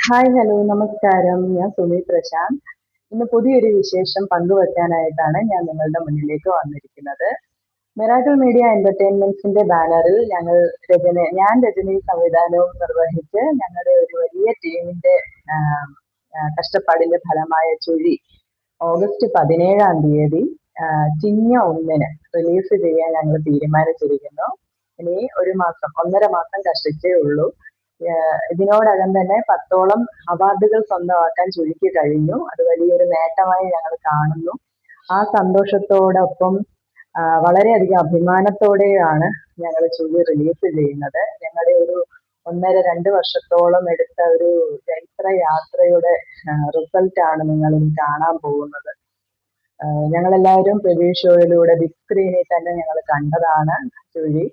Hi hello നമസ്കാരം. ഞാൻ സുമി പ്രശാന്ത്. ഇന്ന് പുതിയൊരു വിശേഷം പങ്കുവെക്കാനായിട്ടാണ് ഞാൻ നിങ്ങളുടെ മുന്നിലേക്ക് വന്നിരിക്കുന്നത്. മിറാക്കിൾ മീഡിയ എന്റർടൈൻമെന്റ്സിന്റെ ബാനറിൽ ഞാൻ രജനി സംവിധാനവും നിർവഹിച്ച് ഞങ്ങളുടെ ഒരു വലിയ ടീമിന്റെ കഷ്ടപ്പാടിന്റെ ഫലമായ ചുഴി ഓഗസ്റ്റ് 17-ാം തീയതി ചിങ്ങ 1-ന് റിലീസ് ചെയ്യാൻ ഞങ്ങൾ തീരുമാനിച്ചിരിക്കുന്നു. ഇനി ഒരു മാസം 1.5 മാസം കഷ്ടിച്ചേ ഉള്ളൂ. ഇതിനോടകം തന്നെ 10ഓളം അവാർഡുകൾ സ്വന്തമാക്കാൻ ചുഴിക്ക് കഴിഞ്ഞു. അത് വലിയൊരു നേട്ടമായി ഞങ്ങൾ കാണുന്നു. ആ സന്തോഷത്തോടൊപ്പം വളരെയധികം അഭിമാനത്തോടെയാണ് ഞങ്ങൾ ചുഴി റിലീസ് ചെയ്യുന്നത്. ഞങ്ങളുടെ ഒരു 1.5-2 വർഷത്തോളം എടുത്ത ഒരു ചരിത്ര യാത്രയുടെ റിസൾട്ടാണ് നിങ്ങൾ ഇനി കാണാൻ പോകുന്നത്. ഞങ്ങളെല്ലാവരും പ്രിവ്യൂ ഷോയിലൂടെ ബിഗ് സ്ക്രീനിൽ തന്നെ ഞങ്ങൾ കണ്ടതാണ് ചുഴി.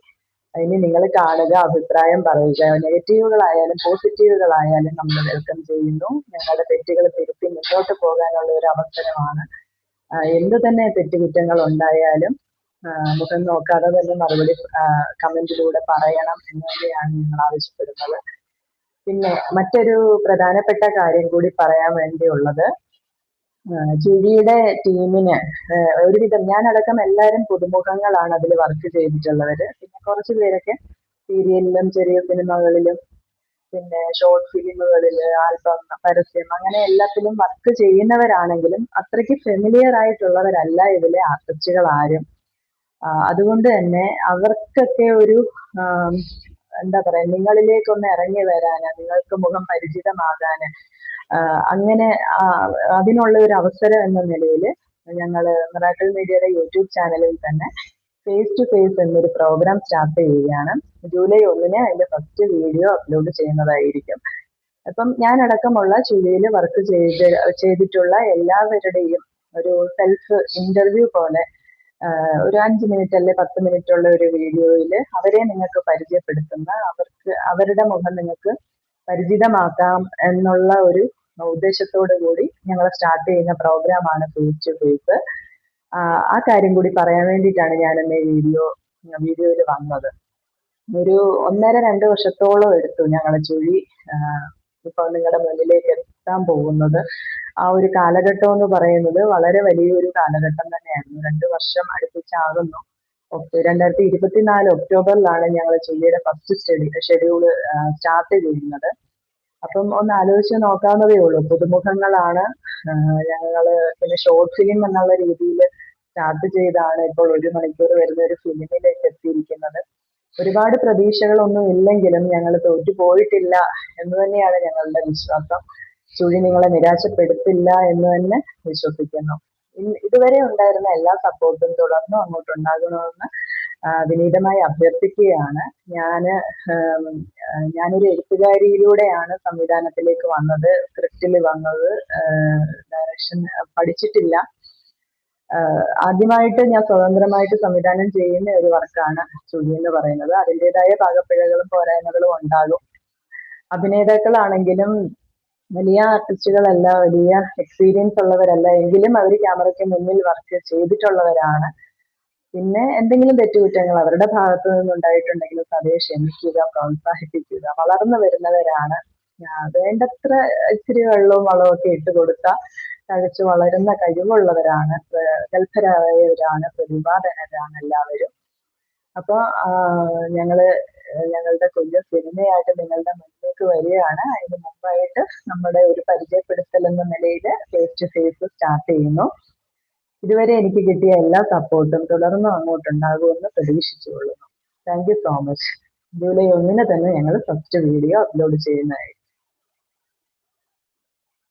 ഇനി നിങ്ങൾ കാണുക, അഭിപ്രായം പറയുക. നെഗറ്റീവുകളായാലും പോസിറ്റീവുകളായാലും നമ്മൾ വെൽക്കം ചെയ്യുന്നു. ഞങ്ങളുടെ തെറ്റുകൾ തിരുത്തി മുന്നോട്ട് പോകാനുള്ള ഒരു അവസരമാണ്. എന്ത് തന്നെ തെറ്റുകുറ്റങ്ങൾ ഉണ്ടായാലും മുഖം നോക്കാതെ തന്നെ മറുപടി കമന്റിലൂടെ പറയണം എന്ന് തന്നെയാണ് ഞങ്ങൾ ആവശ്യപ്പെടുന്നത്. പിന്നെ മറ്റൊരു പ്രധാനപ്പെട്ട കാര്യം കൂടി പറയാൻ വേണ്ടിയുള്ളത്, ചുഴിയുടെ ടീമിന് ഒരുവിധം ഞാനടക്കം എല്ലാവരും പുതുമുഖങ്ങളാണ് അതിൽ വർക്ക് ചെയ്തിട്ടുള്ളവര്. പിന്നെ കുറച്ച് പേരൊക്കെ സീരിയലിലും ചെറിയ സിനിമകളിലും പിന്നെ ഷോർട്ട് ഫിലിമുകളില് ആൽബം, പരസ്യം, അങ്ങനെ എല്ലാത്തിലും വർക്ക് ചെയ്യുന്നവരാണെങ്കിലും അത്രയ്ക്ക് ഫെമിലിയർ ആയിട്ടുള്ളവരല്ല ഇതിലെ ആർട്ടിസ്റ്റുകൾ ആരും. അതുകൊണ്ട് തന്നെ അവർക്കൊക്കെ ഒരു എന്താ പറയാ, നിങ്ങളിലേക്കൊന്ന് ഇറങ്ങി വരാന്, നിങ്ങൾക്ക് മുഖം പരിചിതമാകാന്, അങ്ങനെ അതിനുള്ള ഒരു അവസരം എന്ന നിലയിൽ ഞങ്ങൾ മിറാക്കിൾ മീഡിയയുടെ യൂട്യൂബ് ചാനലിൽ തന്നെ ഫേസ് ടു ഫേസ് എന്നൊരു പ്രോഗ്രാം സ്റ്റാർട്ട് ചെയ്യുകയാണ്. ജൂലൈ 1-ന് അതിന്റെ ഫസ്റ്റ് വീഡിയോ അപ്ലോഡ് ചെയ്യുന്നതായിരിക്കും. അപ്പം ഞാനടക്കമുള്ള ചുഴിയിൽ വർക്ക് ചെയ്തിട്ടുള്ള എല്ലാവരുടെയും ഒരു സെൽഫ് ഇന്റർവ്യൂ പോലെ ഒരു 5 മിനിറ്റ് അല്ലെ 10 മിനിറ്റ് ഉള്ള ഒരു വീഡിയോയിൽ അവരെ നിങ്ങൾക്ക് പരിചയപ്പെടുത്തുന്ന, അവരുടെ മുഖം നിങ്ങൾക്ക് പരിചിതമാക്കാം എന്നുള്ള ഒരു ഉദ്ദേശത്തോടു കൂടി ഞങ്ങൾ സ്റ്റാർട്ട് ചെയ്യുന്ന പ്രോഗ്രാമാണ് ഫേസ് ടു ഫേസ്. ആ കാര്യം കൂടി പറയാൻ വേണ്ടിയിട്ടാണ് ഞാൻ ഇന്ന് വീഡിയോയിൽ വന്നത്. ഒരു 1.5-2 വർഷത്തോളം എടുത്തു ഞങ്ങളെ ചുഴി ഇപ്പൊ നിങ്ങളുടെ മുന്നിലേക്ക് എത്താൻ പോകുന്നത്. ആ ഒരു കാലഘട്ടം എന്ന് പറയുന്നത് വളരെ വലിയൊരു കാലഘട്ടം തന്നെയായിരുന്നു. 2 വർഷം അടുപ്പിച്ചാകുന്നു. 2024 ഒക്ടോബറിലാണ് ഞങ്ങൾ ചുഴിയുടെ ഫസ്റ്റ് ഷെഡ്യൂള് സ്റ്റാർട്ട് ചെയ്യുന്നത്. അപ്പം ഒന്ന് ആലോചിച്ച് നോക്കാവുന്നതേ ഉള്ളൂ. പുതുമുഖങ്ങളാണ് ഞങ്ങള്. പിന്നെ ഷോർട്ട് ഫിലിം എന്നുള്ള രീതിയിൽ സ്റ്റാർട്ട് ചെയ്താണ് ഇപ്പോൾ 1 മണിക്കൂർ വരുന്ന ഒരു ഫിലിമിലേക്ക് എത്തിയിരിക്കുന്നത്. ഒരുപാട് പ്രതീക്ഷകളൊന്നും ഇല്ലെങ്കിലും ഞങ്ങൾ തോറ്റു പോയിട്ടില്ല എന്ന് തന്നെയാണ് ഞങ്ങളുടെ വിശ്വാസം. ചുഴി നിങ്ങളെ നിരാശപ്പെടുത്തില്ല എന്ന് തന്നെ വിശ്വസിക്കുന്നു. ഇതുവരെ ഉണ്ടായിരുന്ന എല്ലാ സപ്പോർട്ടും തുടർന്നും അങ്ങോട്ടുണ്ടാകണമെന്ന് വിനീതമായി അഭ്യർത്ഥിക്കുകയാണ്. ഞാനൊരു എഴുത്തുകാരിയിലൂടെയാണ് സംവിധാനത്തിലേക്ക് വന്നത്, സ്ക്രിപ്റ്റിൽ വന്നത്. ഡയറക്ഷൻ പഠിച്ചിട്ടില്ല. ആദ്യമായിട്ട് ഞാൻ സ്വതന്ത്രമായിട്ട് സംവിധാനം ചെയ്യുന്ന ഒരു വർക്കാണ് ചുഴി എന്ന് പറയുന്നത്. അതിൻ്റെതായ പാകപ്പിഴകളും പോരായ്മകളും ഉണ്ടാകും. അഭിനേതാക്കളാണെങ്കിലും വലിയ ആർട്ടിസ്റ്റുകളല്ല, വലിയ എക്സ്പീരിയൻസ് ഉള്ളവരല്ല, എങ്കിലും അവർ ക്യാമറയ്ക്ക് മുന്നിൽ വർക്ക് ചെയ്തിട്ടുള്ളവരാണ്. പിന്നെ എന്തെങ്കിലും തെറ്റുകുറ്റങ്ങൾ അവരുടെ ഭാഗത്തു നിന്നുണ്ടായിട്ടുണ്ടെങ്കിൽ അതേ ക്ഷമിക്കുക, പ്രോത്സാഹിപ്പിക്കുക. വളർന്നു വരുന്നവരാണ്. വേണ്ടത്ര ഇച്ചിരി വെള്ളവും വളവും ഒക്കെ ഇട്ട് കൊടുത്താൽ തഴച്ചു വളരുന്ന കഴിവുള്ളവരാണ്, ഗൽഭരായവരാണ്, പ്രതിഭാധനരാണ് എല്ലാവരും. അപ്പൊ ഞങ്ങളുടെ കുഞ്ഞു സിനിമയായിട്ട് നിങ്ങളുടെ മുന്നിലേക്ക് വരികയാണ്. അതിന് മുമ്പായിട്ട് നമ്മുടെ ഒരു പരിചയപ്പെടുത്തൽ എന്ന നിലയിൽ ഫേസ് ടു ഫേസ് സ്റ്റാർട്ട് ചെയ്യുന്നു. ഇതുവരെ എനിക്ക് കിട്ടിയ എല്ലാ സപ്പോർട്ടും തുടർന്നും അങ്ങോട്ടുണ്ടാകുമെന്ന് പ്രതീക്ഷിച്ചുകൊള്ളുന്നു. Thank you so much. July 1-ന് തന്നെ ഞങ്ങൾ ഫസ്റ്റ് വീഡിയോ അപ്ലോഡ് ചെയ്യുന്നതായിരിക്കും.